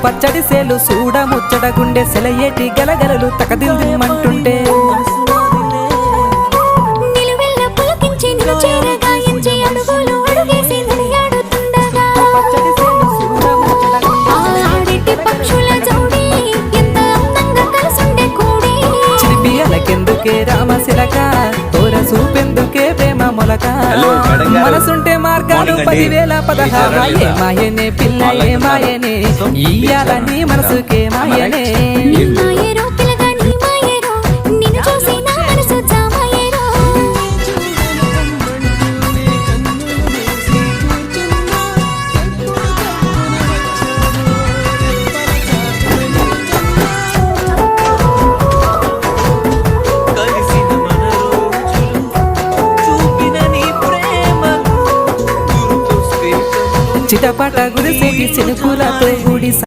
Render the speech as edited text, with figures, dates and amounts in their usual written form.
పచ్చడి సేలు సూడ ముచ్చట గుండె సెలయేటి గలగలలు తకదిల్మంటుంటే చిలిపియలకెందుకే రామశిలక తోర చూపెందుకే ప్రేమ మొలక మనసుంటే మార్గాలు 10,016 ఏ మాయనే పిల్ల ఏ మాయనే ఇయ్యాలని మనసుకే మాయనే చిటపట గుడిసేటి చినుకులతో గుడి